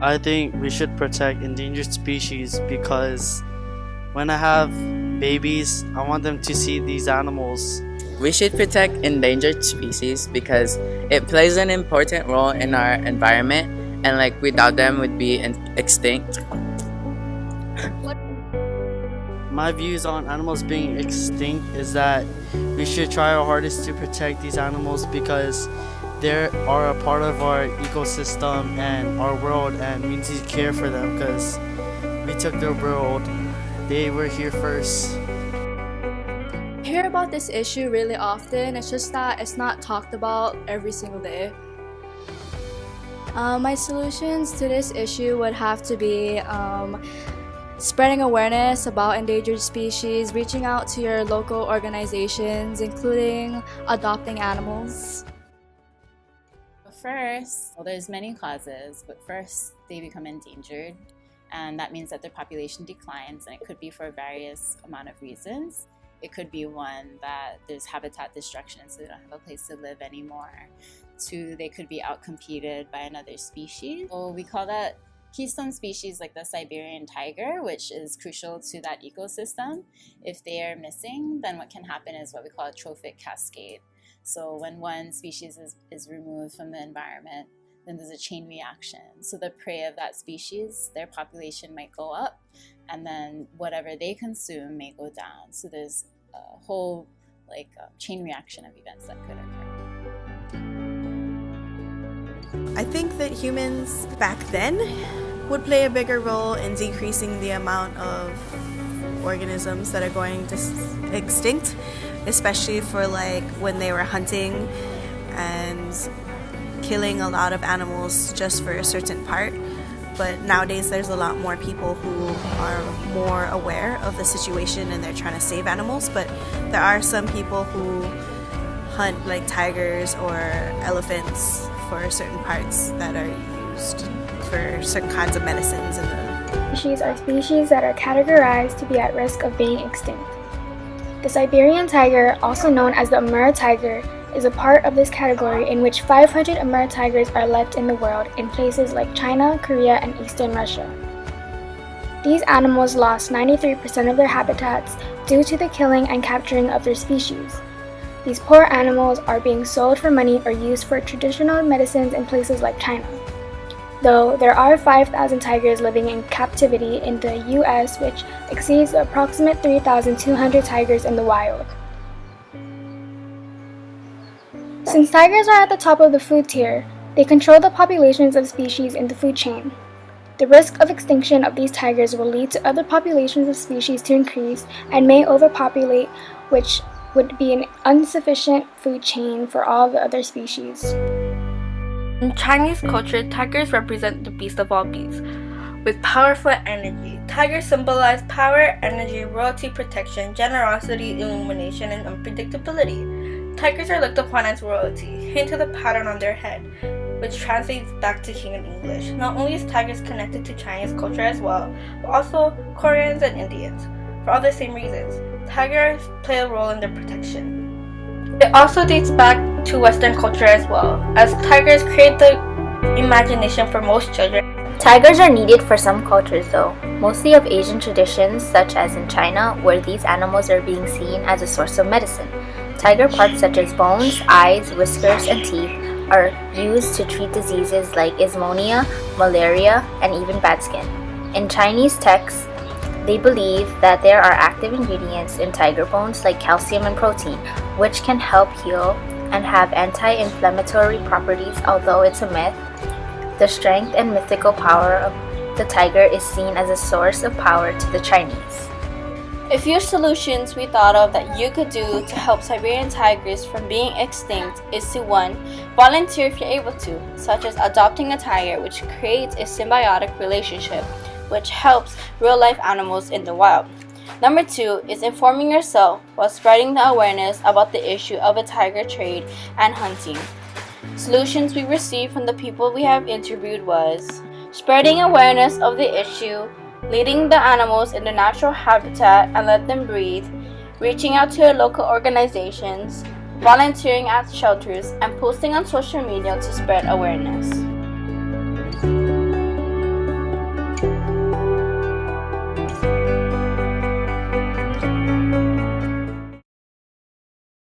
I think we should protect endangered species because when I have babies, I want them to see these animals. We should protect endangered species because it plays an important role in our environment, and without them would be extinct. My views on animals being extinct is that we should try our hardest to protect these animals because they are a part of our ecosystem and our world, and we need to care for them because we took their world. They were here first. I hear about this issue really often. It's just that it's not talked about every single day. My solutions to this issue would have to be spreading awareness about endangered species, reaching out to your local organizations, including adopting animals. First, well, there's many causes, but first they become endangered, and that means that their population declines, and it could be for various amount of reasons. It could be one, that there's habitat destruction, so they don't have a place to live anymore. Two, they could be outcompeted by another species. So we call that keystone species like the Siberian tiger, which is crucial to that ecosystem. If they are missing, then what can happen is what we call a trophic cascade. So when one species is removed from the environment, then there's a chain reaction. So the prey of that species, their population might go up, and then whatever they consume may go down. So there's a whole chain reaction of events that could occur. I think that humans back then would play a bigger role in decreasing the amount of organisms that are going to extinct, especially for when they were hunting and killing a lot of animals just for a certain part. But nowadays there's a lot more people who are more aware of the situation and they're trying to save animals, but there are some people who hunt tigers or elephants for certain parts that are used for certain kinds of medicines. Species are species that are categorized to be at risk of being extinct. The Siberian tiger, also known as the Amur tiger, is a part of this category in which 500 Amur tigers are left in the world in places like China, Korea, and Eastern Russia. These animals lost 93% of their habitats due to the killing and capturing of their species. These poor animals are being sold for money or used for traditional medicines in places like China. Though there are 5,000 tigers living in captivity in the US, which exceeds the approximate 3,200 tigers in the wild. Since tigers are at the top of the food tier, they control the populations of species in the food chain. The risk of extinction of these tigers will lead to other populations of species to increase and may overpopulate, which would be an insufficient food chain for all the other species. In Chinese culture, tigers represent the beast of all beasts. With powerful energy, tigers symbolize power, energy, royalty, protection, generosity, illumination, and unpredictability. Tigers are looked upon as royalty, hint to the pattern on their head, which translates back to King in English. Not only is tigers connected to Chinese culture as well, but also Koreans and Indians, for all the same reasons. Tigers play a role in their protection. It also dates back to Western culture as well, as tigers create the imagination for most children. Tigers are needed for some cultures though, mostly of Asian traditions such as in China, where these animals are being seen as a source of medicine. Tiger parts such as bones, eyes, whiskers, and teeth are used to treat diseases like pneumonia, malaria, and even bad skin. In Chinese texts, they believe that there are active ingredients in tiger bones like calcium and protein, which can help heal and have anti-inflammatory properties. Although it's a myth, the strength and mythical power of the tiger is seen as a source of power to the Chinese. A few solutions we thought of that you could do to help Siberian tigers from being extinct is to 1. Volunteer if you're able to, such as adopting a tiger, which creates a symbiotic relationship which helps real-life animals in the wild. Number 2 is informing yourself while spreading the awareness about the issue of a tiger trade and hunting. Solutions we received from the people we have interviewed was spreading awareness of the issue, leading the animals in their natural habitat and let them breathe, reaching out to your local organizations, volunteering at shelters, and posting on social media to spread awareness.